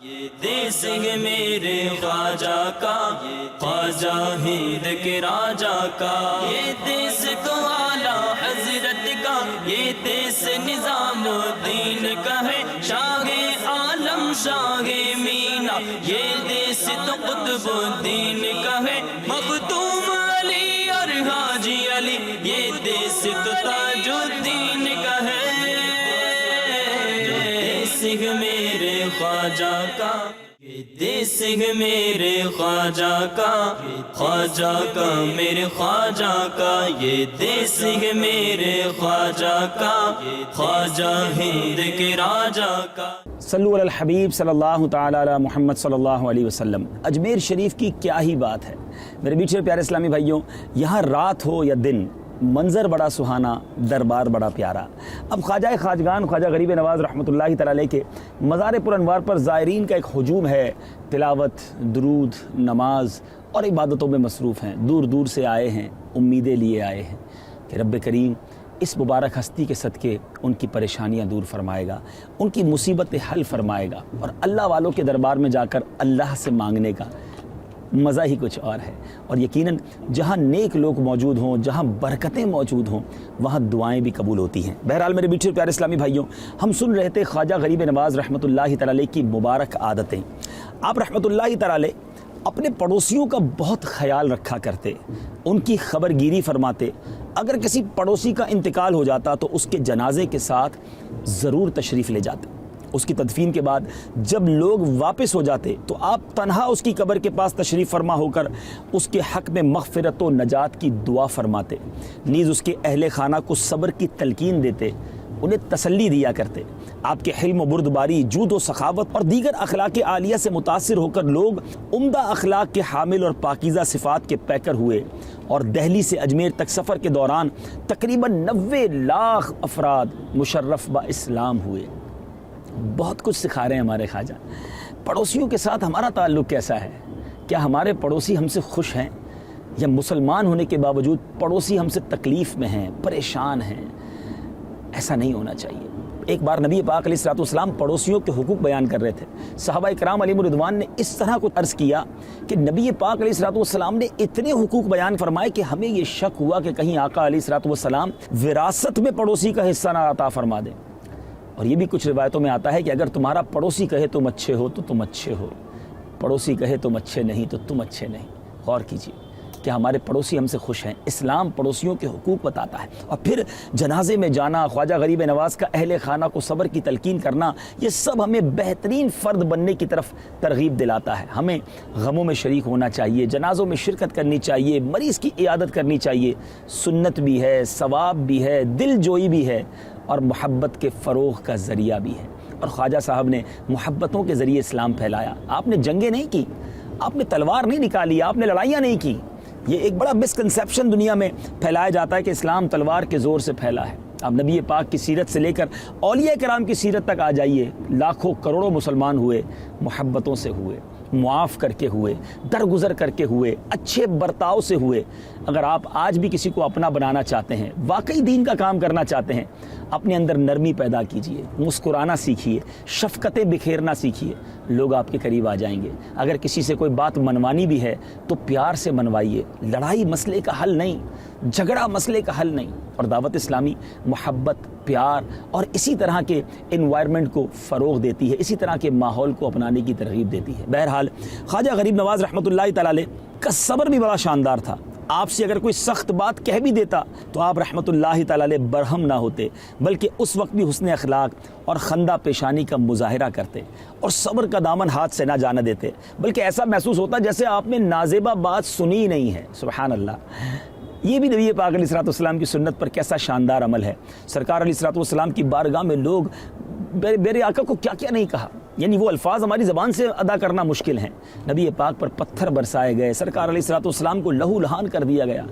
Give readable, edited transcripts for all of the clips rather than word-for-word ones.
یہ دیس ہے میرے خواجہ کا، خواجہ ہند کے راجا کا، یہ دیس تو اعلیٰ حضرت کا، یہ دیس نظام الدین کا ہے، شاہ عالم شاہ مینا، یہ دیس تو قطب الدین کا ہے، مختوم علی اور حاجی علی، یہ دیس تو تاج الدین کا ہے، دیس ہے میرے خواجہ کا، یہ دیس ہے میرے خواجہ کا، خواجہ کا میرے خواجہ کا، یہ دیس ہے میرے خواجہ کا، خواجہ ہند کے راجا کا۔ صلو علی الحبیب صلی اللہ تعالی علی محمد صلی اللہ علیہ وسلم۔ اجمیر شریف کی کیا ہی بات ہے میرے میٹھے پیارے اسلامی بھائیوں، یہاں رات ہو یا دن، منظر بڑا سہانا، دربار بڑا پیارا۔ اب خواجہ خواجگان خواجہ غریب نواز رحمۃ اللہ تعالی علیہ کے مزار پر انوار پر زائرین کا ایک ہجوم ہے، تلاوت، درود، نماز اور عبادتوں میں مصروف ہیں، دور دور سے آئے ہیں، امیدیں لیے آئے ہیں کہ رب کریم اس مبارک ہستی کے صدقے ان کی پریشانیاں دور فرمائے گا، ان کی مصیبتیں حل فرمائے گا، اور اللہ والوں کے دربار میں جا کر اللہ سے مانگنے کا مزہ ہی کچھ اور ہے۔ اور یقیناً جہاں نیک لوگ موجود ہوں، جہاں برکتیں موجود ہوں، وہاں دعائیں بھی قبول ہوتی ہیں۔ بہرحال میرے میٹھے پیارے اسلامی بھائیوں، ہم سن رہے تھے خواجہ غریب نواز رحمۃ اللہ تعالی علیہ کی مبارک عادتیں۔ آپ رحمۃ اللہ تعالی علیہ اپنے پڑوسیوں کا بہت خیال رکھا کرتے، ان کی خبر گیری فرماتے۔ اگر کسی پڑوسی کا انتقال ہو جاتا تو اس کے جنازے کے ساتھ ضرور تشریف لے جاتے۔ اس کی تدفین کے بعد جب لوگ واپس ہو جاتے تو آپ تنہا اس کی قبر کے پاس تشریف فرما ہو کر اس کے حق میں مغفرت و نجات کی دعا فرماتے، نیز اس کے اہل خانہ کو صبر کی تلقین دیتے، انہیں تسلی دیا کرتے۔ آپ کے حلم و بردباری، جود و سخاوت اور دیگر اخلاق عالیہ سے متاثر ہو کر لوگ عمدہ اخلاق کے حامل اور پاکیزہ صفات کے پیکر ہوئے، اور دہلی سے اجمیر تک سفر کے دوران تقریباً 90 لاکھ افراد مشرف با اسلام ہوئے۔ بہت کچھ سکھا رہے ہیں ہمارے خواجہ۔ پڑوسیوں کے ساتھ ہمارا تعلق کیسا ہے؟ کیا ہمارے پڑوسی ہم سے خوش ہیں، یا مسلمان ہونے کے باوجود پڑوسی ہم سے تکلیف میں ہیں، پریشان ہیں؟ ایسا نہیں ہونا چاہیے۔ ایک بار نبی پاک علیہ الصلوۃ والسلام پڑوسیوں کے حقوق بیان کر رہے تھے۔ صحابہ کرام علیہم رضوان نے اس طرح کو عرض کیا کہ نبی پاک علیہ الصلوۃ والسلام نے اتنے حقوق بیان فرمائے کہ ہمیں یہ شک ہوا کہ کہیں آقا علیہ الصلوۃ والسلام وراثت میں پڑوسی کا حصہ نہ عطا فرما دیں۔ اور یہ بھی کچھ روایتوں میں آتا ہے کہ اگر تمہارا پڑوسی کہے تم اچھے ہو تو تم اچھے ہو، پڑوسی کہے تم اچھے نہیں تو تم اچھے نہیں۔ غور کیجیے کہ ہمارے پڑوسی ہم سے خوش ہیں۔ اسلام پڑوسیوں کے حقوق بتاتا ہے۔ اور پھر جنازے میں جانا، خواجہ غریب نواز کا اہل خانہ کو صبر کی تلقین کرنا، یہ سب ہمیں بہترین فرد بننے کی طرف ترغیب دلاتا ہے۔ ہمیں غموں میں شریک ہونا چاہیے، جنازوں میں شرکت کرنی چاہیے، مریض کی عیادت کرنی چاہیے۔ سنت بھی ہے، ثواب بھی ہے، دل جوئی بھی ہے، اور محبت کے فروغ کا ذریعہ بھی ہے۔ اور خواجہ صاحب نے محبتوں کے ذریعے اسلام پھیلایا۔ آپ نے جنگیں نہیں کی، آپ نے تلوار نہیں نکالی، آپ نے لڑائیاں نہیں کی۔ یہ ایک بڑا مسکنسیپشن دنیا میں پھیلایا جاتا ہے کہ اسلام تلوار کے زور سے پھیلا ہے۔ اب نبی پاک کی سیرت سے لے کر اولیاء کرام کی سیرت تک آ جائیے، لاکھوں کروڑوں مسلمان ہوئے، محبتوں سے ہوئے، معاف کر کے ہوئے، درگزر کر کے ہوئے، اچھے برتاؤ سے ہوئے۔ اگر آپ آج بھی کسی کو اپنا بنانا چاہتے ہیں، واقعی دین کا کام کرنا چاہتے ہیں، اپنے اندر نرمی پیدا کیجئے، مسکرانا سیکھیے، شفقتیں بکھیرنا سیکھیے، لوگ آپ کے قریب آ جائیں گے۔ اگر کسی سے کوئی بات منوانی بھی ہے تو پیار سے منوائیے۔ لڑائی مسئلے کا حل نہیں، جھگڑا مسئلے کا حل نہیں۔ اور دعوت اسلامی محبت، پیار اور اسی طرح کے انوائرمنٹ کو فروغ دیتی ہے، اسی طرح کے ماحول کو اپنانے کی ترغیب دیتی ہے۔ بہرحال خواجہ غریب نواز رحمۃ اللہ تعالی علیہ کا صبر بھی بڑا شاندار تھا۔ آپ سے اگر کوئی سخت بات کہہ بھی دیتا تو آپ رحمۃ اللہ تعالی علیہ برہم نہ ہوتے، بلکہ اس وقت بھی حسن اخلاق اور خندہ پیشانی کا مظاہرہ کرتے، اور صبر کا دامن ہاتھ سے نہ جانے دیتے، بلکہ ایسا محسوس ہوتا جیسے آپ نے نازیبہ بات سنی نہیں ہے۔ سبحان اللہ۔ یہ بھی نبی پاک علیہ الصلوۃ والسلام کی سنت پر کیسا شاندار عمل ہے۔ سرکار علیہ الصلوۃ والسلام کی بارگاہ میں لوگ میرے آقا کو کیا کیا نہیں کہا، یعنی وہ الفاظ ہماری زبان سے ادا کرنا مشکل ہیں۔ نبی پاک پر پتھر برسائے گئے، سرکار علیہ الصلوۃ والسلام کو لہو لہان کر دیا گیا،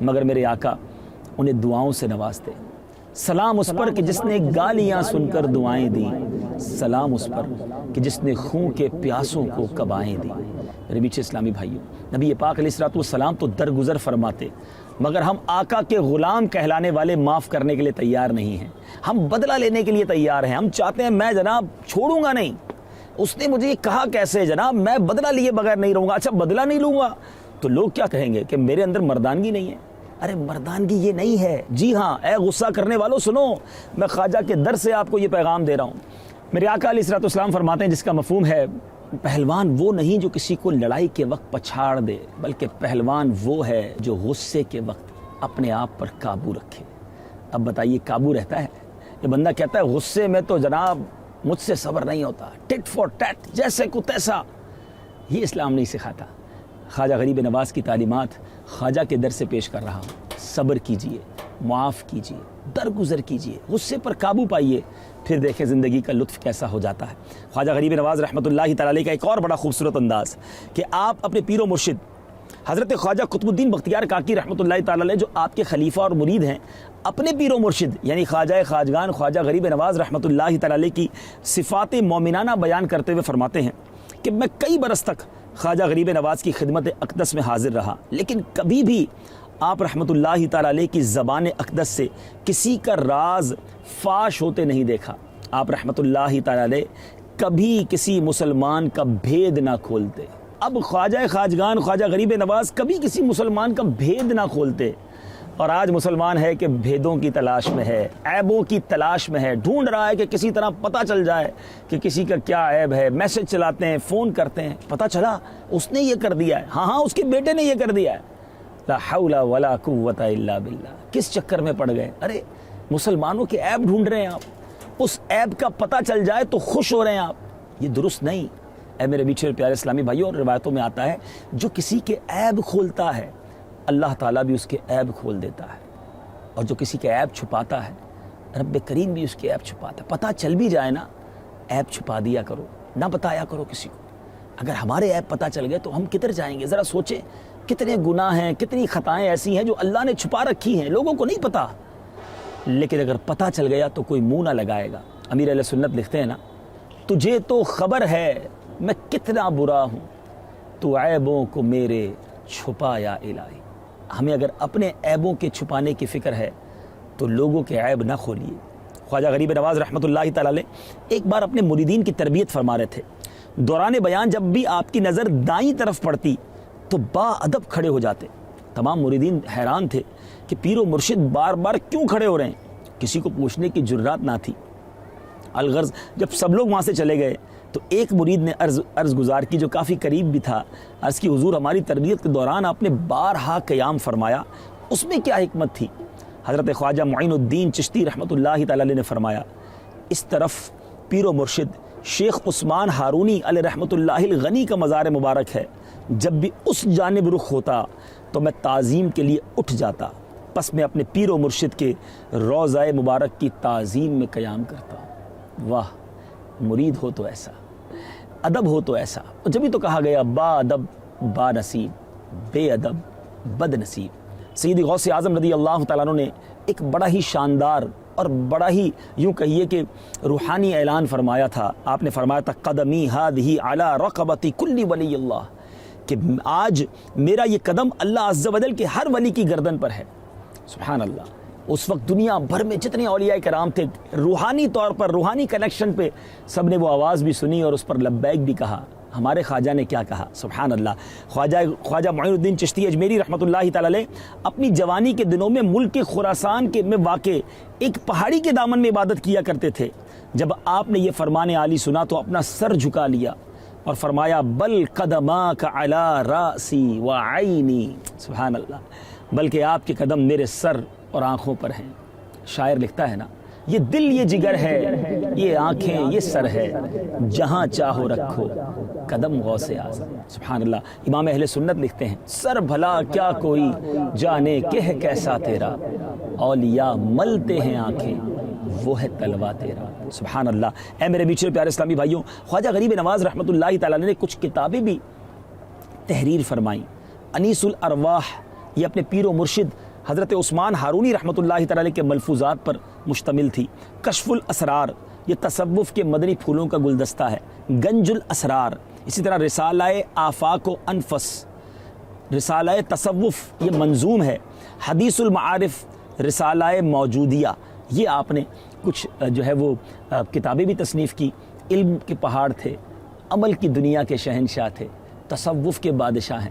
مگر میرے آقا انہیں دعاؤں سے نوازتے۔ سلام اس پر کہ جس نے گالیاں سن کر دعائیں دیں، سلام اس پر کہ جس نے خون کے پیاسوں کو کبائیں دیں۔ میرے میٹھے اسلامی بھائیوں، نبی پاک علیہ الصلوۃ والسلام تو درگزر فرماتے، مگر ہم آقا کے غلام کہلانے والے معاف کرنے کے لیے تیار نہیں ہیں، ہم بدلہ لینے کے لیے تیار ہیں۔ ہم چاہتے ہیں میں جناب چھوڑوں گا نہیں، اس نے مجھے یہ کہا کیسے جناب میں بدلہ لیے بغیر نہیں رہوں گا. اچھا بدلہ نہیں لوں گا تو لوگ کیا کہیں گے کہ میرے اندر مردانگی نہیں ہے. ارے مردانگی یہ نہیں ہے. جی ہاں اے غصہ کرنے والوں سنو, میں خواجہ کے در سے آپ کو یہ پیغام دے رہا ہوں. میرے آقا علیہ الصلوۃ والسلام فرماتے ہیں جس کا مفہوم ہے پہلوان وہ نہیں جو کسی کو لڑائی کے وقت پچھاڑ دے, بلکہ پہلوان وہ ہے جو غصے کے وقت اپنے آپ پر قابو رکھے. اب بتائیے قابو رہتا ہے؟ یہ بندہ کہتا ہے غصے میں تو جناب مجھ سے صبر نہیں ہوتا, ٹٹ فور ٹیٹ, جیسے کو تیسا. یہ اسلام نہیں سکھاتا. خواجہ غریب نواز کی تعلیمات خواجہ کے در سے پیش کر رہا ہوں. صبر کیجئے, معاف کیجئے, درگزر کیجئے, غصے پر قابو پائیے, پھر دیکھیں زندگی کا لطف کیسا ہو جاتا ہے. خواجہ غریب نواز رحمۃ اللہ تعالی علیہ کا ایک اور بڑا خوبصورت انداز کہ آپ اپنے پیر و مرشد حضرت خواجہ قطب الدین بختیار کاکی رحمۃ اللہ تعالی علیہ جو آپ کے خلیفہ اور مرید ہیں, اپنے پیر و مرشد یعنی خواجہ خواجگان خواجہ غریب نواز رحمۃ اللہ تعالی علیہ کی صفات مومنانہ بیان کرتے ہوئے فرماتے ہیں کہ میں کئی برس تک خواجہ غریب نواز کی خدمت اقدس میں حاضر رہا, لیکن کبھی بھی آپ رحمۃ اللہ تعالی علیہ کی زبان اقدس سے کسی کا راز فاش ہوتے نہیں دیکھا. آپ رحمۃ اللہ تعالی علیہ کبھی کسی مسلمان کا بھید نہ کھولتے. اب خواجہ خواجگان خواجہ غریب نواز کبھی کسی مسلمان کا بھید نہ کھولتے, اور آج مسلمان ہے کہ بھیدوں کی تلاش میں ہے, عیبوں کی تلاش میں ہے, ڈھونڈ رہا ہے کہ کسی طرح پتہ چل جائے کہ کسی کا کیا عیب ہے. میسج چلاتے ہیں, فون کرتے ہیں, پتہ چلا اس نے یہ کر دیا ہے, ہاں اس کے بیٹے نے یہ کر دیا ہے. لا حول ولا قوت الا باللہ. کس چکر میں پڑ گئے؟ ارے مسلمانوں کے عیب ڈھونڈ رہے ہیں آپ, اس عیب کا پتہ چل جائے تو خوش ہو رہے ہیں آپ. یہ درست نہیں. اے میرے میٹھے پیارے اسلامی بھائیوں, اور روایتوں میں آتا ہے جو کسی کے عیب کھولتا ہے اللہ تعالیٰ بھی اس کے عیب کھول دیتا ہے, اور جو کسی کے عیب چھپاتا ہے رب کریم بھی اس کے عیب چھپاتا ہے. پتہ چل بھی جائے نا, عیب چھپا دیا کرو, نہ بتایا کرو کسی کو. اگر ہمارے عیب پتہ چل گئے تو ہم کدھر جائیں گے؟ ذرا سوچیں کتنے گناہ ہیں, کتنی خطائیں ایسی ہیں جو اللہ نے چھپا رکھی ہیں, لوگوں کو نہیں پتہ, لیکن اگر پتہ چل گیا تو کوئی منہ نہ لگائے گا. امیر اہل سنت لکھتے ہیں نا, تجھے تو خبر ہے میں کتنا برا ہوں, تو عیبوں کو میرے چھپا یا الہی. ہمیں اگر اپنے عیبوں کے چھپانے کی فکر ہے تو لوگوں کے عیب نہ کھولیے. خواجہ غریب نواز رحمۃ اللہ تعالی علیہ ایک بار اپنے مریدین کی تربیت فرما رہے تھے. دوران بیان جب بھی آپ کی نظر دائیں طرف پڑتی تو با ادب کھڑے ہو جاتے. تمام مریدین حیران تھے کہ پیر و مرشد بار بار کیوں کھڑے ہو رہے ہیں. کسی کو پوچھنے کی جرات نہ تھی. الغرض جب سب لوگ وہاں سے چلے گئے تو ایک مرید نے عرض گزار کی جو کافی قریب بھی تھا. عرض کی حضور ہماری تربیت کے دوران آپ نے بارہا قیام فرمایا, اس میں کیا حکمت تھی؟ حضرت خواجہ معین الدین چشتی رحمۃ اللہ تعالی علیہ نے فرمایا, اس طرف پیر و مرشد شیخ عثمان ہارونی علیہ رحمۃ اللہ الغنی کا مزار مبارک ہے, جب بھی اس جانب رخ ہوتا تو میں تعظیم کے لیے اٹھ جاتا, پس میں اپنے پیر و مرشد کے روضہ مبارک کی تعظیم میں قیام کرتا. واہ, مرید ہو تو ایسا, ادب ہو تو ایسا. جبھی تو کہا گیا با ادب با نصیب, بے ادب بد نصیب. سیدی غوث اعظم رضی اللہ تعالیٰ عنہ نے ایک بڑا ہی شاندار اور بڑا ہی یوں کہیے کہ روحانی اعلان فرمایا تھا. آپ نے فرمایا تھا قدمی ہادھی علی رقبتی کل ولی اللہ, کہ آج میرا یہ قدم اللہ عز و جل کے ہر ولی کی گردن پر ہے. سبحان اللہ. اس وقت دنیا بھر میں جتنے اولیاء کرام تھے روحانی طور پر, روحانی کنیکشن پہ, سب نے وہ آواز بھی سنی اور اس پر لبیک بھی کہا. ہمارے خواجہ نے کیا کہا؟ سبحان اللہ. خواجہ معین الدین چشتی اجمیری رحمۃ اللہ تعالی علیہ اپنی جوانی کے دنوں میں ملک خراسان کے میں واقع ایک پہاڑی کے دامن میں عبادت کیا کرتے تھے. جب آپ نے یہ فرمان عالی سنا تو اپنا سر جھکا لیا اور فرمایا بل قدماک علی راسی وعینی. سبحان اللہ. بلکہ آپ کے قدم میرے سر اور آنکھوں پر ہیں. شاعر لکھتا ہے نا, یہ دل یہ جگر ہے, یہ آنکھیں یہ سر ہے, جہاں چاہو رکھو قدم غوث اعظم. سبحان اللہ. امام اہل سنت لکھتے ہیں سر بھلا کیا کوئی جانے کہ کیسا تیرا, اولیاء ملتے ہیں آنکھیں وہ ہے تلوا تیرا. سبحان اللہ. اے میرے میٹھے پیارے اسلامی بھائیوں, خواجہ غریب نواز رحمۃ اللہ تعالیٰ نے کچھ کتابیں بھی تحریر فرمائیں. انیس الارواح یہ اپنے پیر و مرشد حضرت عثمان ہارونی رحمۃ اللہ تعالی کے ملفوظات پر مشتمل تھی. کشف الاسرار یہ تصوف کے مدنی پھولوں کا گلدستہ ہے. گنج الاسرار, اسی طرح رسالہ آفاق و انفس, رسالہ تصوف یہ منظوم ہے. حدیث المعارف, رسالہ موجودیہ, یہ آپ نے کچھ جو ہے وہ کتابیں بھی تصنیف کی. علم کے پہاڑ تھے, عمل کی دنیا کے شہنشاہ تھے، تصوف کے بادشاہ ہیں،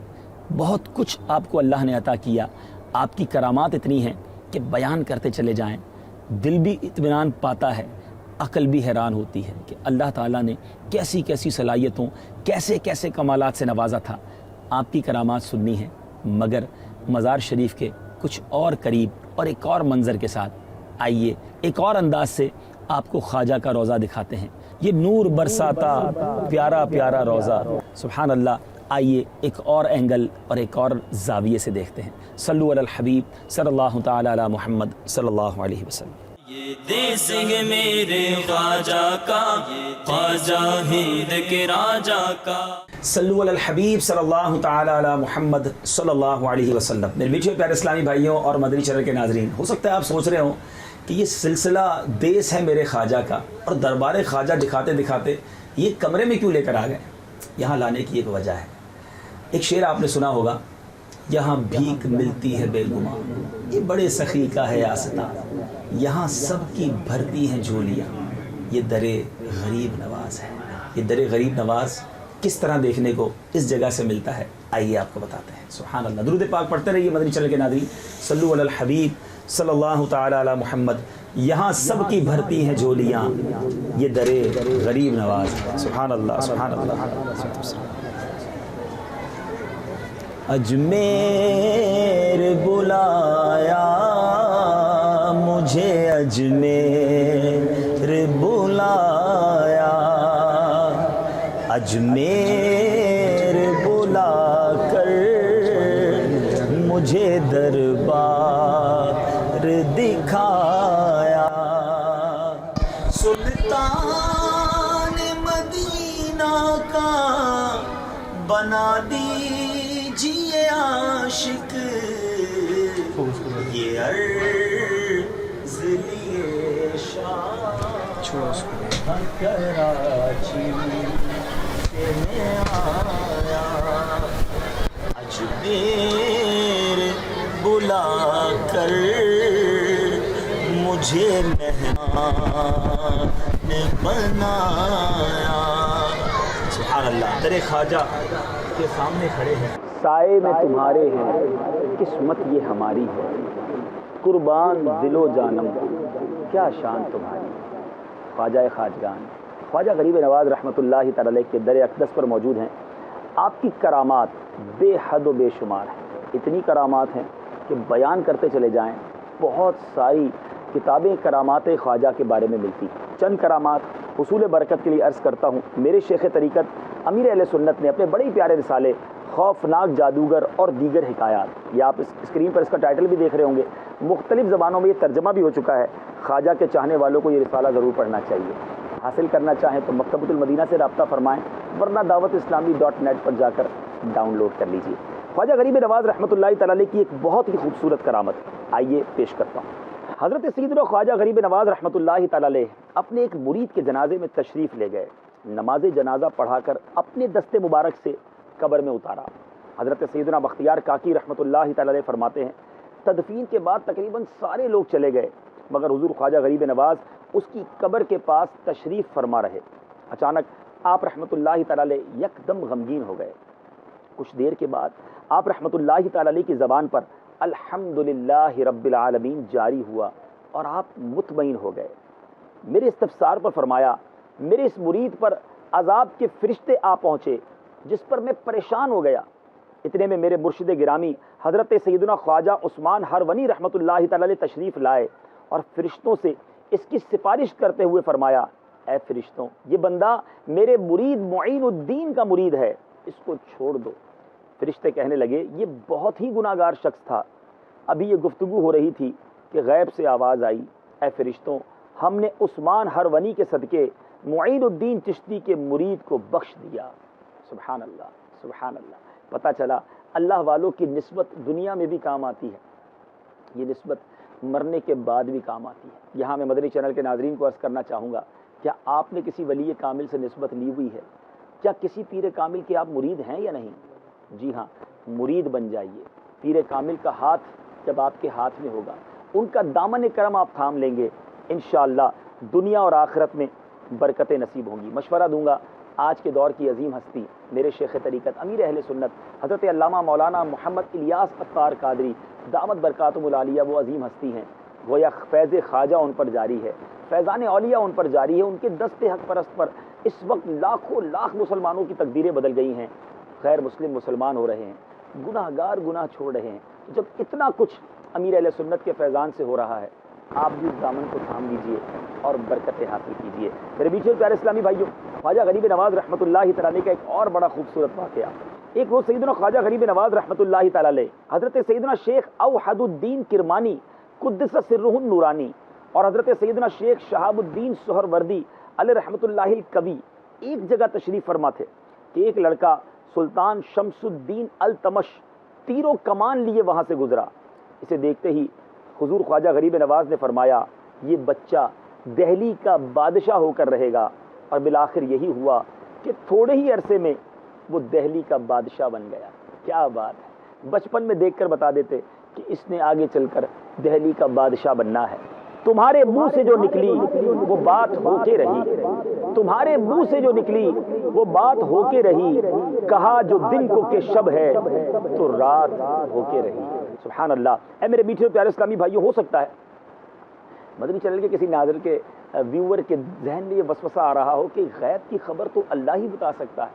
بہت کچھ آپ کو اللہ نے عطا کیا، آپ کی کرامات اتنی ہیں کہ بیان کرتے چلے جائیں دل بھی اطمینان پاتا ہے، عقل بھی حیران ہوتی ہے کہ اللہ تعالیٰ نے کیسی کیسی صلاحیتوں، کیسے کیسے کمالات سے نوازا تھا۔ آپ کی کرامات سننی ہیں، مگر مزار شریف کے کچھ اور قریب اور ایک اور منظر کے ساتھ آئیے ایک اور انداز سے آپ کو خواجہ کا روضہ دکھاتے ہیں۔ یہ نور برساتا پیارا پیارا روضہ، سبحان اللہ۔ آئیے ایک اور اینگل اور ایک اور زاویے سے دیکھتے ہیں۔ صلو علی الحبیب صلی اللہ تعالی علی محمد صلی اللہ علیہ وسلم۔ یہ دیس ہے میرے خواجہ کا، خواجہ ہند کے راجہ کا۔ صلو علی الحبیب صلی اللہ تعالی علی محمد صلی اللہ علیہ وسلم۔ میرے میٹھے پیارے اسلامی بھائیوں اور مدنی چینل کے ناظرین، ہو سکتا ہے آپ سوچ رہے ہوں کہ یہ سلسلہ دیس ہے میرے خواجہ کا اور دربار خواجہ دکھاتے دکھاتے یہ کمرے میں کیوں لے کر آ گئے؟ یہاں لانے کی ایک وجہ ہے۔ ایک شعر آپ نے سنا ہوگا، یہاں بھیک ملتی ہے بے گمان، یہ بڑے سخی کا ہے آستہ، یہاں سب کی بھرتی ہیں جھولیاں، یہ در غریب نواز ہے۔ یہ در غریب نواز کس طرح دیکھنے کو اس جگہ سے ملتا ہے، آئیے آپ کو بتاتے ہیں۔ سبحان اللہ، درود پاک پڑھتے رہیے مدنی چینل کے ناظرین۔ صلو علی الحبیب صلی اللہ تعالی علی محمد۔ یہاں سب کی بھرتی ہیں جھولیاں، یہ در غریب نواز ہے۔ سبحان اللہ، سبحان اللہ۔ اجمیر بلایا مجھے، اجمیر بلایا، اجمیر بلا کر مجھے دربار دکھایا، سلطان مدینہ کا بنا دیجئے عاشق، یہ عرض لیے شاہ کراچی میں آیا، اجمیر بلا کر مجھے مہمان بنایا۔ سبحان اللہ، در خواجہ کے سامنے کھڑے ہیں، سائے میں تمہارے ہیں، قسمت یہ ہماری ہے، قربان دل و جانم کیا شان تمہاری۔ خواجہ خواجگان خواجہ غریب نواز رحمۃ اللہ تعالی علیہ کے در اقدس پر موجود ہیں۔ آپ کی کرامات بے حد و بے شمار ہیں، اتنی کرامات ہیں کہ بیان کرتے چلے جائیں بہت ساری کتابیں کرامات خواجہ کے بارے میں ملتی ہیں۔ چند کرامات حصول برکت کے لیے عرض کرتا ہوں۔ میرے شیخ طریقت امیر اہل سنت نے اپنے بڑے پیارے رسالے خوفناک جادوگر اور دیگر حکایات، یہ آپ اسکرین پر اس کا ٹائٹل بھی دیکھ رہے ہوں گے، مختلف زبانوں میں یہ ترجمہ بھی ہو چکا ہے۔ خواجہ کے چاہنے والوں کو یہ رسالہ ضرور پڑھنا چاہیے۔ حاصل کرنا چاہیں تو مکتبۃ المدینہ سے رابطہ فرمائیں، ورنہ dawatIslami.net پر جا کر ڈاؤن لوڈ کر لیجیے۔ خواجہ غریب نواز رحمۃ اللہ تعالی علیہ کی ایک بہت ہی خوبصورت کرامت آئیے پیش کرتا ہوں۔ حضرت سیدنا خواجہ غریب نواز رحمۃ اللہ تعالی علیہ اپنے ایک مرید کے جنازے میں تشریف لے گئے، نماز جنازہ پڑھا کر اپنے دست مبارک سے قبر میں اتارا۔ حضرت سیدنا بختیار کاکی رحمۃ اللہ تعالی علیہ فرماتے ہیں، تدفین کے بعد تقریباً سارے لوگ چلے گئے، مگر حضور خواجہ غریب نواز اس کی قبر کے پاس تشریف فرما رہے۔ اچانک آپ رحمۃ اللہ تعالی علیہ یکدم غمگین ہو گئے۔ کچھ دیر کے بعد آپ رحمۃ اللہ تعالی علیہ کی زبان پر الحمدللہ رب العالمین جاری ہوا اور آپ مطمئن ہو گئے۔ میرے استفسار پر فرمایا، میرے اس مرید پر عذاب کے فرشتے آ پہنچے جس پر میں پریشان ہو گیا۔ اتنے میں میرے مرشد گرامی حضرت سیدنا خواجہ عثمان ہرونی رحمۃ اللہ تعالی علیہ تشریف لائے اور فرشتوں سے اس کی سفارش کرتے ہوئے فرمایا، اے فرشتوں، یہ بندہ میرے مرید معین الدین کا مرید ہے، اس کو چھوڑ دو۔ فرشتے کہنے لگے، یہ بہت ہی گناہگار شخص تھا۔ ابھی یہ گفتگو ہو رہی تھی کہ غیب سے آواز آئی، اے فرشتوں، ہم نے عثمان ہرونی کے صدقے معین الدین چشتی کے مرید کو بخش دیا۔ سبحان اللہ، سبحان اللہ۔ پتہ چلا اللہ والوں کی نسبت دنیا میں بھی کام آتی ہے، یہ نسبت مرنے کے بعد بھی کام آتی ہے۔ یہاں میں مدنی چینل کے ناظرین کو عرض کرنا چاہوں گا، کیا آپ نے کسی ولی کامل سے نسبت لی ہوئی ہے؟ کیا کسی پیر کامل کے آپ مرید ہیں یا نہیں؟ جی ہاں، مرید بن جائیے۔ پیر کامل کا ہاتھ جب آپ کے ہاتھ میں ہوگا، ان کا دامن کرم آپ تھام لیں گے، انشاءاللہ دنیا اور آخرت میں برکتیں نصیب ہوں گی۔ مشورہ دوں گا آج کے دور کی عظیم ہستی میرے شیخ طریقت امیر اہل سنت حضرت علامہ مولانا محمد الیاس عطار قادری دامت برکاتہم العالیہ وہ عظیم ہستی ہیں. گویا فیض خواجہ ان پر جاری ہے, فیضان اولیاء ان پر جاری ہے. ان کے دست حق پرست پر اس وقت لاکھوں لاکھ مسلمانوں کی تقدیریں بدل گئی ہیں. غیر مسلم مسلمان ہو رہے ہیں, گناہ گار گناہ چھوڑ رہے ہیں. جب اتنا کچھ امیر اہل سنت کے فیضان سے ہو رہا ہے, آپ بھی اس دامن کو تھام لیجئے اور برکتیں حاصل کیجئے. میرے بیچ پیارے اسلامی بھائیوں, خواجہ غریب نواز رحمۃ اللہ تعالیٰ علیہ کا ایک اور بڑا خوبصورت واقعہ. ایک روز سیدنا خواجہ غریب نواز رحمۃ اللہ تعالیٰ علیہ, حضرت سیدنا شیخ اوحد الدین کرمانی قدس سرہ النورانی اور حضرت سیدنا شیخ شہاب الدین سہروردی علیہ رحمۃ اللہ الکوی ایک جگہ تشریف فرما تھے کہ ایک لڑکا سلطان شمس الدین التمش تیر و کمان لیے وہاں سے گزرا. اسے دیکھتے ہی حضور خواجہ غریب نواز نے فرمایا, یہ بچہ دہلی کا بادشاہ ہو کر رہے گا. اور بالآخر یہی ہوا کہ تھوڑے ہی عرصے میں وہ دہلی کا بادشاہ بن گیا. کیا بات ہے, بچپن میں دیکھ کر بتا دیتے کہ اس نے آگے چل کر دہلی کا بادشاہ بننا ہے. تمہارے منہ سے جو نکلی وہ بات ہو کے رہی, تمہارے منہ سے جو نکلی وہ بات ہو کے رہی. کہا جو دن کو کہ شب ہے تو رات ہو کے رہی. سبحان اللہ. اے میرے میٹھے پیارے اسلامی بھائیوں, ہو سکتا ہے مدنی چینل کے کسی ناظر کے ویور کے ذہن میں یہ وسوسہ آ رہا ہو کہ غیب کی خبر تو اللہ ہی بتا سکتا ہے,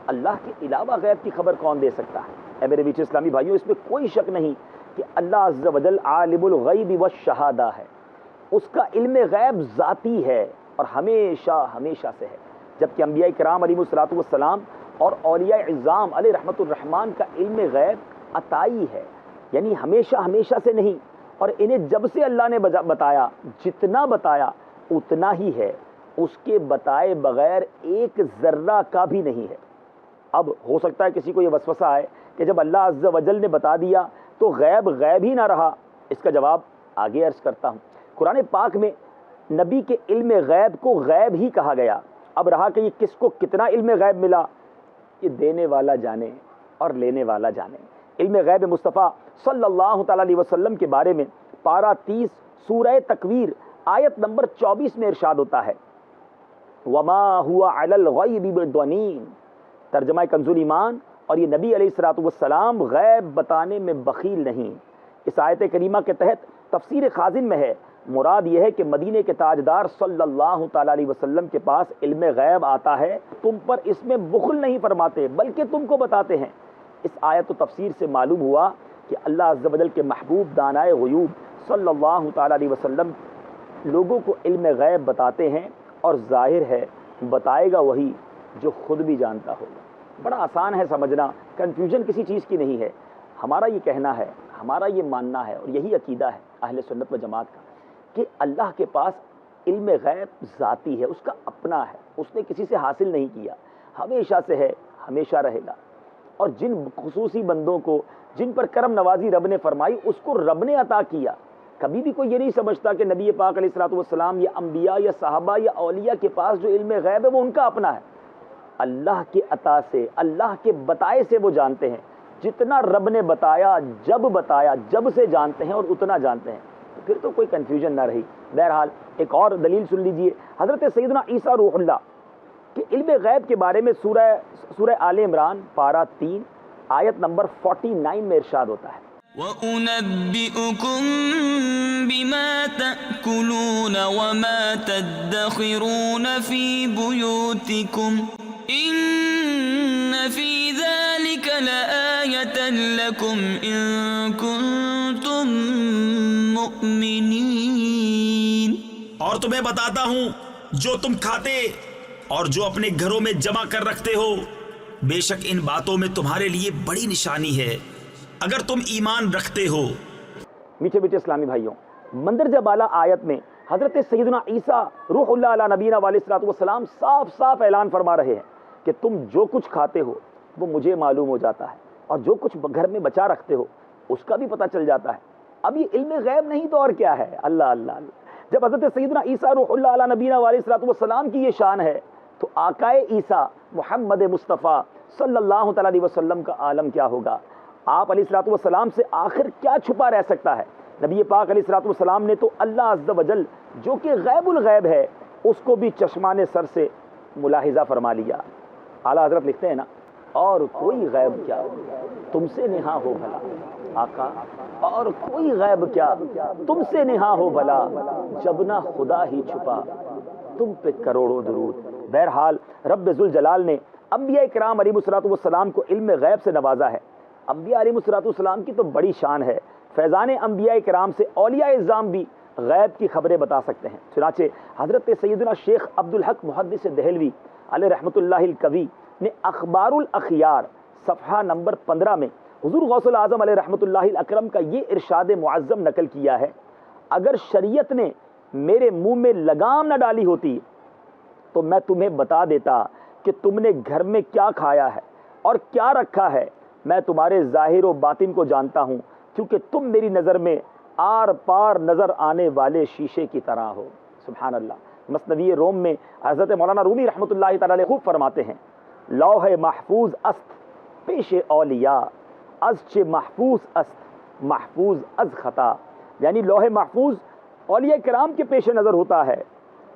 اللہ کے علاوہ غیب کی خبر کون دے سکتا ہے. اے میرے میٹھے اسلامی بھائیوں, اس میں کوئی شک نہیں کہ اللہ عز و جل عالم الغیب والشہادہ ہے. اس کا علم غیب ذاتی ہے اور ہمیشہ ہمیشہ سے ہے. جبکہ انبیاء کرام علیہ الصلوۃ والسلام اور اولیاء اعظام علیہ رحمت الرحمان کا علم غیب عطائی ہے, یعنی ہمیشہ ہمیشہ سے نہیں. اور انہیں جب سے اللہ نے بتایا, جتنا بتایا اتنا ہی ہے, اس کے بتائے بغیر ایک ذرہ کا بھی نہیں ہے. اب ہو سکتا ہے کسی کو یہ وسوسہ آئے کہ جب اللہ عز و جل نے بتا دیا تو غیب غیب ہی نہ رہا. اس کا جواب آگے عرض کرتا ہوں. قرآن پاک میں نبی کے علم غیب کو غیب ہی کہا گیا. اب رہا کہ یہ کس کو کتنا علم غیب ملا, یہ دینے والا جانے اور لینے والا جانے. علم غیب مصطفیٰ صلی اللہ تعالیٰ علیہ وسلم کے بارے میں پارہ 30 سورہ تکویر آیت نمبر 24 میں ارشاد ہوتا ہے, وما ہوا علی الغیب بضنین. ترجمہ کنز ایمان, اور یہ نبی علیہ الصلوۃ والسلام غیب بتانے میں بخیل نہیں. اس آیت کریمہ کے تحت تفسیر خازن میں ہے, مراد یہ ہے کہ مدینے کے تاجدار صلی اللہ تعالیٰ علیہ وسلم کے پاس علم غیب آتا ہے, تم پر اس میں بخل نہیں فرماتے بلکہ تم کو بتاتے ہیں. اس آیت و تفسیر سے معلوم ہوا کہ اللہ عز و جل کے محبوب دانائے غیوب صلی اللہ تعالیٰ علیہ وسلم لوگوں کو علم غیب بتاتے ہیں, اور ظاہر ہے بتائے گا وہی جو خود بھی جانتا ہوگا. بڑا آسان ہے سمجھنا, کنفیوژن کسی چیز کی نہیں ہے. ہمارا یہ کہنا ہے, ہمارا یہ ماننا ہے, اور یہی عقیدہ ہے اہل سنت و جماعت کا کہ اللہ کے پاس علم غیب ذاتی ہے, اس کا اپنا ہے, اس نے کسی سے حاصل نہیں کیا, ہمیشہ سے ہے, ہمیشہ رہے گا. اور جن خصوصی بندوں کو جن پر کرم نوازی رب نے فرمائی اس کو رب نے عطا کیا. کبھی بھی کوئی یہ نہیں سمجھتا کہ نبی پاک علیہ الصلوۃ والسلام یا انبیاء یا صحابہ یا اولیاء کے پاس جو علم غیب ہے وہ ان کا اپنا ہے. اللہ کے عطا سے, اللہ کے بتائے سے وہ جانتے ہیں. جتنا رب نے بتایا, جب سے جانتے ہیں اور اتنا جانتے ہیں, پھر تو کوئی کنفیوژن نہ رہی. بہرحال ایک اور دلیل سن لیجئے. حضرت سیدنا عیسیٰ روح اللہ کہ علم غیب کے بارے میں سورہ آل عمران پارہ 3 آیت نمبر 49 میں ارشاد ہوتا ہے, وَأُنَبِّئُكُم بِمَا تَأْكُلُونَ وَمَا تَدَّخِرُونَ فِي بُيُوتِكُمْ إِنَّ فِي ذَلِكَ لَآيَةً لَكُمْ إِن كُنتُم مُؤْمِنِينَ. اور تمہیں بتاتا ہوں جو تم کھاتے اور جو اپنے گھروں میں جمع کر رکھتے ہو, بے شک ان باتوں میں تمہارے لیے بڑی نشانی ہے اگر تم ایمان رکھتے ہو. میٹھے میٹھے اسلامی بھائیوں, مندرجہ بالا آیت میں حضرت سیدنا عیسیٰ روح اللہ علیہ نبینا علیہ الصلوۃ والسلام صاف صاف اعلان فرما رہے ہیں کہ تم جو کچھ کھاتے ہو وہ مجھے معلوم ہو جاتا ہے, اور جو کچھ گھر میں بچا رکھتے ہو اس کا بھی پتہ چل جاتا ہے. اب یہ علم غیب نہیں تو اور کیا ہے. اللہ اللہ اللہ. جب حضرت سیدنا عیسیٰ روح اللہ علیہ نبینا علیہ الصلوۃ والسلام کی یہ شان ہے تو آقائے عیسیٰ محمد مصطفیٰ صلی اللہ تعالیٰ علیہ وسلم کا عالم کیا ہوگا. آپ علیہ الصلوۃ والسلام سے آخر کیا چھپا رہ سکتا ہے. نبی پاک علیہ الصلوۃ والسلام نے تو اللہ عز و جل جو کہ غیب الغیب ہے اس کو بھی چشمان سر سے ملاحظہ فرما لیا. اعلیٰ حضرت لکھتے ہیں نا، اور کوئی غیب کیا تم سے نہا ہو بھلا آقا، اور کوئی غیب کیا تم سے نہا ہو بھلا، جب نہ خدا ہی چھپا تم پہ کروڑوں درود۔ بہرحال رب ذوالجلال نے انبیاء کرام علیہ الصلوۃ والسلام کو علم غیب سے نوازا ہے۔ انبیاء علیہ الصلوۃ والسلام کی تو بڑی شان ہے، فیضان انبیاء کرام سے اولیاء اعظام بھی غیب کی خبریں بتا سکتے ہیں۔ چنانچہ حضرت سیدنا شیخ عبدالحق محدث دہلوی علیہ رحمۃ اللہ القوی نے اخبار الاخیار صفحہ نمبر 15 میں حضور غوث الاعظم علیہ رحمۃ اللہ الاکرم کا یہ ارشاد معظم نقل کیا ہے، اگر شریعت نے میرے منہ میں لگام نہ ڈالی ہوتی تو میں تمہیں بتا دیتا کہ تم نے گھر میں کیا کھایا ہے اور کیا رکھا ہے۔ میں تمہارے ظاہر و باطن کو جانتا ہوں، کیونکہ تم میری نظر میں آر پار نظر آنے والے شیشے کی طرح ہو۔ سبحان اللہ۔ مثنوی روم میں حضرت مولانا رومی رحمۃ اللہ تعالی علیہ خوب فرماتے ہیں، لوح محفوظ است پیش اولیاء، از چه محفوظ است محفوظ از خطا، یعنی لوح محفوظ اولیاء کرام کے پیش نظر ہوتا ہے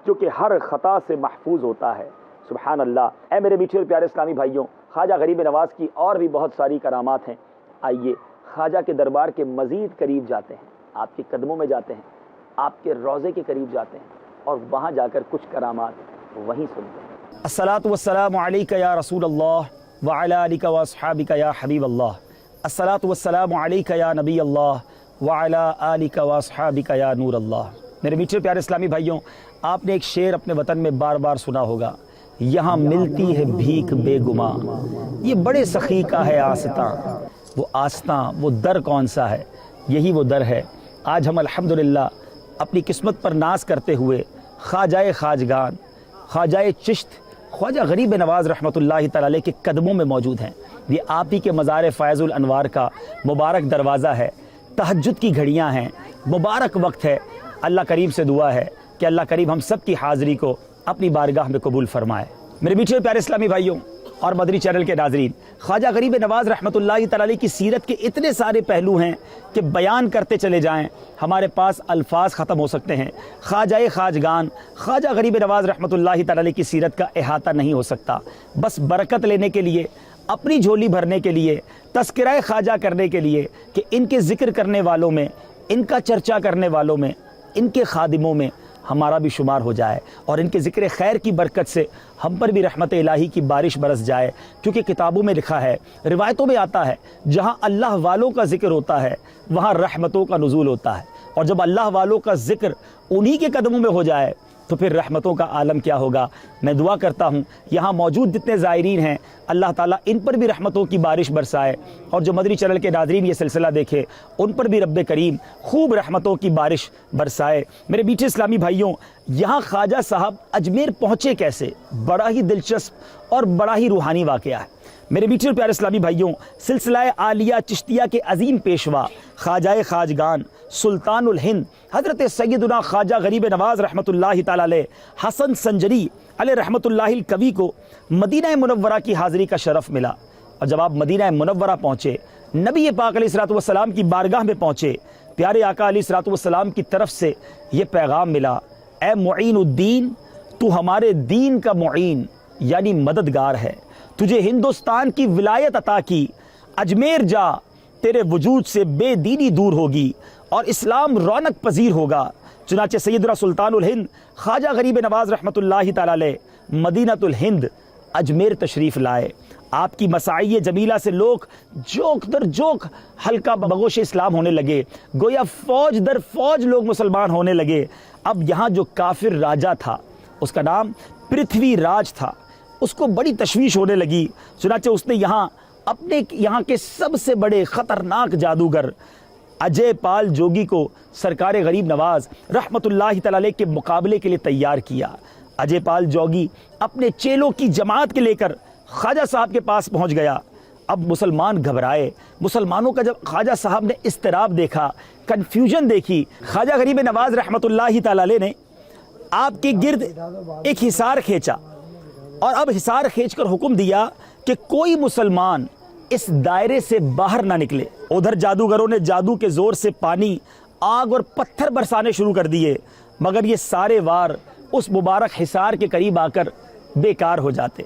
جو کہ ہر خطا سے محفوظ ہوتا ہے۔ سبحان اللہ۔ اے میرے میٹھے اور پیارے اسلامی بھائیوں، خواجہ غریب نواز کی اور بھی بہت ساری کرامات ہیں۔ آئیے خواجہ کے دربار کے مزید قریب جاتے ہیں، آپ کے قدموں میں جاتے ہیں، آپ کے روضے کے قریب جاتے ہیں اور وہاں جا کر کچھ کرامات وہیں سنتے ہیں۔ الصلاۃ والسلام علیک یا رسول اللہ وعلی آلک واصحابک یا حبیب اللہ، الصلاۃ والسلام علیک یا نبی اللہ وعلی آلک واصحابک یا نور اللہ۔ میرے میٹھے پیارے اسلامی بھائیوں، آپ نے ایک شعر اپنے وطن میں بار بار سنا ہوگا، یہاں ملتی ہے بھیک بے گماں، یہ بڑے سخی کا ہے آستاں۔ وہ آستاں، وہ در کون سا ہے؟ یہی وہ در ہے۔ آج ہم الحمدللہ اپنی قسمت پر ناز کرتے ہوئے خواجہ خواجگان، خواجہ چشت، خواجہ غریب نواز رحمۃ اللہ تعالی علیہ کے قدموں میں موجود ہیں۔ یہ آپ ہی کے مزار فیض الانوار کا مبارک دروازہ ہے، تہجد کی گھڑیاں ہیں، مبارک وقت ہے۔ اللہ کریم سے دعا ہے کہ اللہ کریم ہم سب کی حاضری کو اپنی بارگاہ میں قبول فرمائے۔ میرے میٹھے پیارے اسلامی بھائیوں اور مدنی چینل کے ناظرین، خواجہ غریب نواز رحمۃ اللہ تعالی علیہ کی سیرت کے اتنے سارے پہلو ہیں کہ بیان کرتے چلے جائیں ہمارے پاس الفاظ ختم ہو سکتے ہیں۔ خواجہ خواجگان خواجہ غریب نواز رحمۃ اللہ تعالی علیہ کی سیرت کا احاطہ نہیں ہو سکتا۔ بس برکت لینے کے لیے، اپنی جھولی بھرنے کے لیے، تذکرہ خواجہ کرنے کے لیے کہ ان کے ذکر کرنے والوں میں، ان کا چرچا کرنے والوں میں، ان کے خادموں میں ہمارا بھی شمار ہو جائے اور ان کے ذکر خیر کی برکت سے ہم پر بھی رحمت الہی کی بارش برس جائے۔ کیونکہ کتابوں میں لکھا ہے، روایتوں میں آتا ہے، جہاں اللہ والوں کا ذکر ہوتا ہے وہاں رحمتوں کا نزول ہوتا ہے، اور جب اللہ والوں کا ذکر انہی کے قدموں میں ہو جائے تو پھر رحمتوں کا عالم کیا ہوگا۔ میں دعا کرتا ہوں یہاں موجود جتنے زائرین ہیں اللہ تعالیٰ ان پر بھی رحمتوں کی بارش برسائے، اور جو مدنی چینل کے ناظرین یہ سلسلہ دیکھے ان پر بھی رب کریم خوب رحمتوں کی بارش برسائے۔ میرے میٹھے اسلامی بھائیوں، یہاں خواجہ صاحب اجمیر پہنچے کیسے؟ بڑا ہی دلچسپ اور بڑا ہی روحانی واقعہ ہے۔ میرے میٹھے اور پیارے اسلامی بھائیوں، سلسلہ عالیہ چشتیہ کے عظیم پیشوا خواجہ خواجگان سلطان الہند حضرت سیدنا خواجہ غریب نواز رحمۃ اللہ تعالی علیہ حسن سنجری علیہ رحمۃ اللہ القوی کو مدینہ منورہ کی حاضری کا شرف ملا۔ اور جب آپ مدینہ منورہ پہنچے، نبی پاک علیہ الصلوۃ والسلام کی بارگاہ میں پہنچے، پیارے آقا علیہ الصلوۃ والسلام کی طرف سے یہ پیغام ملا، اے معین الدین، تو ہمارے دین کا معین یعنی مددگار ہے، تجھے ہندوستان کی ولایت عطا کی، اجمیر جا، تیرے وجود سے بے دینی دور ہوگی اور اسلام رونق پذیر ہوگا۔ چنانچہ سیدنا سلطان الہند خواجہ غریب نواز رحمۃ اللہ تعالی علیہ مدینۃ الہند اجمیر تشریف لائے۔ آپ کی مساعی جمیلہ سے لوگ جوک در جوک حلقہ بگوش اسلام ہونے لگے، گویا فوج در فوج لوگ مسلمان ہونے لگے۔ اب یہاں جو کافر راجہ تھا اس کا نام پرتھوی راج تھا، اس کو بڑی تشویش ہونے لگی۔ چنانچہ اس نے یہاں کے سب سے بڑے خطرناک جادوگر اجے پال جوگی کو سرکار غریب نواز رحمۃ اللہ تعالی علیہ کے مقابلے کے لیے تیار کیا۔ اجے پال جوگی اپنے چیلوں کی جماعت کے لے کر خواجہ صاحب کے پاس پہنچ گیا۔ اب مسلمان گھبرائے، مسلمانوں کا جب خواجہ صاحب نے اضطراب دیکھا، کنفیوژن دیکھی، خواجہ غریب نواز رحمۃ اللہ تعالی علیہ نے آپ کے گرد ایک حصار کھینچا، اور اب حصار کھینچ کر حکم دیا کہ کوئی مسلمان اس دائرے سے باہر نہ نکلے۔ ادھر جادوگروں نے جادو کے زور سے پانی، آگ اور پتھر برسانے شروع کر دیے، مگر یہ سارے وار اس مبارک حصار کے قریب آ کر بیکار ہو جاتے۔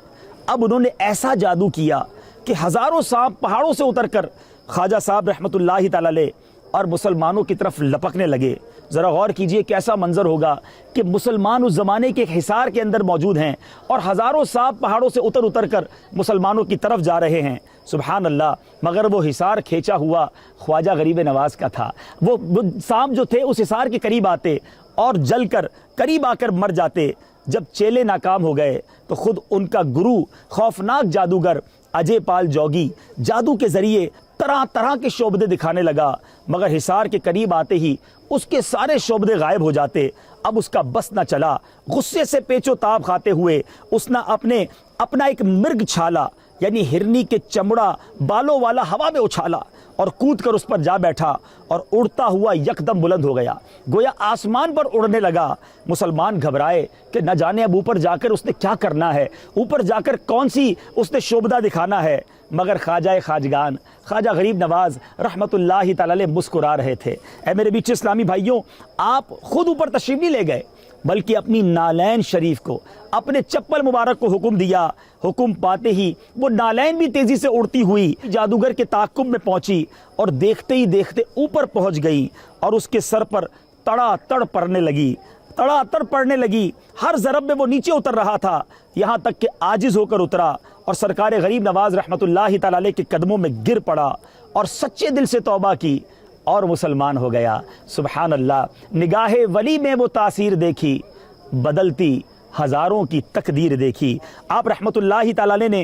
اب انہوں نے ایسا جادو کیا کہ ہزاروں سانپ پہاڑوں سے اتر کر خواجہ صاحب رحمۃ اللہ تعالی علیہ اور مسلمانوں کی طرف لپکنے لگے۔ ذرا غور کیجئے کیسا منظر ہوگا کہ مسلمان اس زمانے کے ایک حصار کے اندر موجود ہیں اور ہزاروں سانپ پہاڑوں سے اتر اتر کر مسلمانوں کی طرف جا رہے ہیں۔ سبحان اللہ، مگر وہ حصار کھینچا ہوا خواجہ غریب نواز کا تھا۔ وہ سانپ جو تھے اس حصار کے قریب آتے اور جل کر قریب آ کر مر جاتے۔ جب چیلے ناکام ہو گئے تو خود ان کا گرو خوفناک جادوگر اجے پال جوگی جادو کے ذریعے طرح طرح کے شعبدے دکھانے لگا، مگر حصار کے قریب آتے ہی اس کے سارے شعبدے غائب ہو جاتے۔ اب اس کا بس نہ چلا، غصے سے پیچ و تاب کھاتے ہوئے اس نے اپنا ایک مرگ چھالا یعنی ہرنی کے چمڑا بالوں والا ہوا میں اچھالا اور کود کر اس پر جا بیٹھا اور اڑتا ہوا یکدم بلند ہو گیا، گویا آسمان پر اڑنے لگا۔ مسلمان گھبرائے کہ نہ جانے اب اوپر جا کر اس نے کیا کرنا ہے، اوپر جا کر کون سی اس نے شعبدہ دکھانا ہے، مگر خواجہ خواجگان خواجہ غریب نواز رحمت اللہ تعالی علیہ مسکرا رہے تھے۔ اے میرے بیچ اسلامی بھائیوں، آپ خود اوپر تشریف نہیں لے گئے بلکہ اپنی نالین شریف کو، اپنے چپل مبارک کو حکم دیا۔ حکم پاتے ہی وہ نالین بھی تیزی سے اڑتی ہوئی جادوگر کے تعاقب میں پہنچی اور دیکھتے ہی دیکھتے اوپر پہنچ گئی اور اس کے سر پر تڑا تڑ پڑنے لگی۔ ہر ضرب میں وہ نیچے اتر رہا تھا، یہاں تک کہ عاجز ہو کر اترا اور سرکار غریب نواز رحمت اللہ تعالی علیہ کے قدموں میں گر پڑا اور سچے دل سے توبہ کی اور مسلمان ہو گیا۔ سبحان اللہ، نگاہ ولی میں وہ تاثیر دیکھی، بدلتی ہزاروں کی تقدیر دیکھی۔ آپ رحمت اللہ تعالی علیہ نے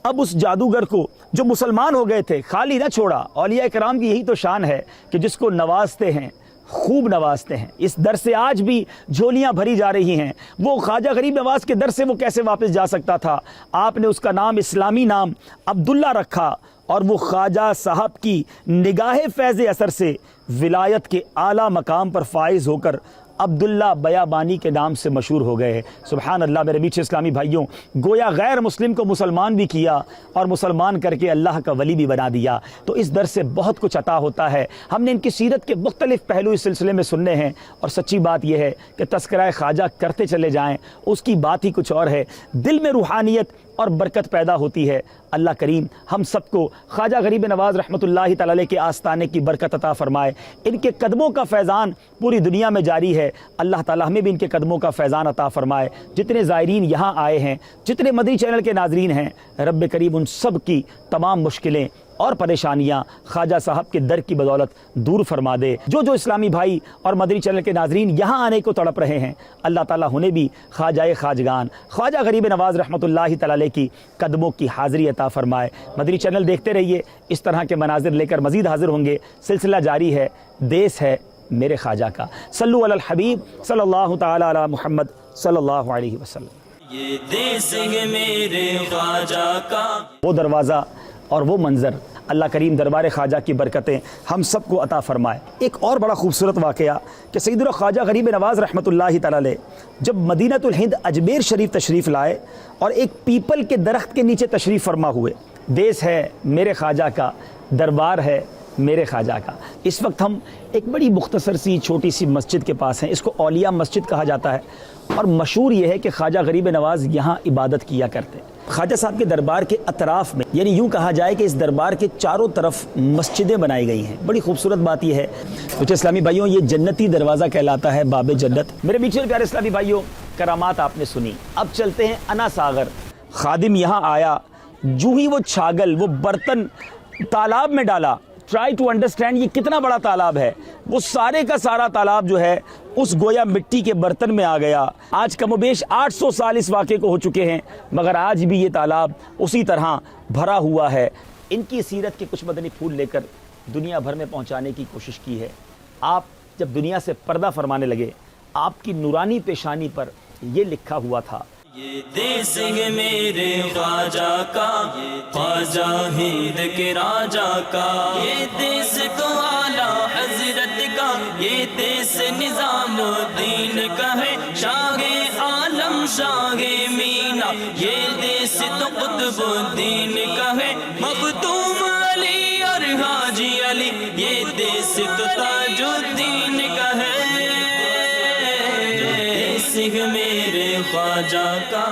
اب اس جادوگر کو جو مسلمان ہو گئے تھے خالی نہ چھوڑا۔ اولیاء کرام کی یہی تو شان ہے کہ جس کو نوازتے ہیں خوب نوازتے ہیں۔ اس در سے آج بھی جھولیاں بھری جا رہی ہیں۔ وہ خواجہ غریب نواز کے در سے وہ کیسے واپس جا سکتا تھا؟ آپ نے اس کا نام اسلامی نام عبداللہ رکھا اور وہ خواجہ صاحب کی نگاہ فیض اثر سے ولایت کے اعلیٰ مقام پر فائز ہو کر عبداللہ بیابانی کے نام سے مشہور ہو گئے۔ سبحان اللہ میرے میٹھے اسلامی بھائیوں، گویا غیر مسلم کو مسلمان بھی کیا اور مسلمان کر کے اللہ کا ولی بھی بنا دیا۔ تو اس در سے بہت کچھ عطا ہوتا ہے۔ ہم نے ان کی سیرت کے مختلف پہلو اس سلسلے میں سننے ہیں اور سچی بات یہ ہے کہ تذکرہ خواجہ کرتے چلے جائیں، اس کی بات ہی کچھ اور ہے، دل میں روحانیت اور برکت پیدا ہوتی ہے۔ اللہ کریم ہم سب کو خواجہ غریب نواز رحمت اللہ تعالی علیہ کے آستانے کی برکت عطا فرمائے۔ ان کے قدموں کا فیضان پوری دنیا میں جاری ہے، اللہ تعالی ہمیں بھی ان کے قدموں کا فیضان عطا فرمائے۔ جتنے زائرین یہاں آئے ہیں، جتنے مدنی چینل کے ناظرین ہیں، رب کریم ان سب کی تمام مشکلیں اور پریشانیاں خواجہ صاحب کے در کی بدولت دور فرما دے۔ جو اسلامی بھائی اور مدنی چینل کے ناظرین یہاں آنے کو تڑپ رہے ہیں، اللہ تعالیٰ انہیں بھی خواجہ خواجگان خواجہ غریب نواز رحمت اللہ تعالی علیہ کی قدموں کی حاضری عطا فرمائے۔ مدنی چینل دیکھتے رہیے، اس طرح کے مناظر لے کر مزید حاضر ہوں گے۔ سلسلہ جاری ہے، دیس ہے میرے خواجہ کا۔ صلو علی الحبیب صلی اللہ تعالی علی محمد صلی اللہ علیہ وسلم۔ یہ دیس ہے میرے خواجہ کا، وہ دروازہ اور وہ منظر، اللہ کریم دربار خواجہ کی برکتیں ہم سب کو عطا فرمائے۔ ایک اور بڑا خوبصورت واقعہ کہ سیدنا خواجہ غریب نواز رحمت اللہ تعالی علیہ جب مدینۃ الہند اجمیر شریف تشریف لائے اور ایک پیپل کے درخت کے نیچے تشریف فرما ہوئے، دیس ہے میرے خواجہ کا، دربار ہے میرے خواجہ کا۔ اس وقت ہم ایک بڑی مختصر سی چھوٹی سی مسجد کے پاس ہیں، اس کو اولیاء مسجد کہا جاتا ہے اور مشہور یہ ہے کہ خواجہ غریب نواز یہاں عبادت کیا کرتے۔ خواجہ صاحب کے دربار کے اطراف میں، یعنی یوں کہا جائے کہ اس دربار کے چاروں طرف مسجدیں بنائی گئی ہیں۔ بڑی خوبصورت بات یہ ہے کچھ اسلامی بھائیوں، یہ جنتی دروازہ کہلاتا ہے، باب جنت۔ میرے میٹھے پیارے اسلامی بھائیوں، کرامات آپ نے سنی، اب چلتے ہیں انا ساغر۔ خادم یہاں آیا، جو ہی وہ چھاگل وہ برتن تالاب میں ڈالا، ٹرائی ٹو انڈرسٹینڈ یہ کتنا بڑا تالاب ہے، وہ سارے کا سارا تالاب جو ہے اس گویا مٹی کے برتن میں آ گیا۔ آج کم و بیش 800 سال اس واقعے کو ہو چکے ہیں، مگر آج بھی یہ تالاب اسی طرح بھرا ہوا ہے۔ ان کی سیرت کے کچھ مدنی پھول لے کر دنیا بھر میں پہنچانے کی کوشش کی ہے۔ آپ جب دنیا سے پردہ فرمانے لگے، آپ کی نورانی پیشانی پر یہ لکھا ہوا تھا، یہ دیس ہے میرے خواجہ کا، خواجہ ہند کے راجہ کا، یہ دیس تو اعلیٰ حضرت کا، یہ دیس نظام الدین کا ہے، شاہ عالم شاہ مینا، یہ دیس تو قطب الدین کا ہے، مختوم علی اور حاجی علی، یہ دیس تو تاج الدین کا ہے، دیس ہے میرے خواجہ کا۔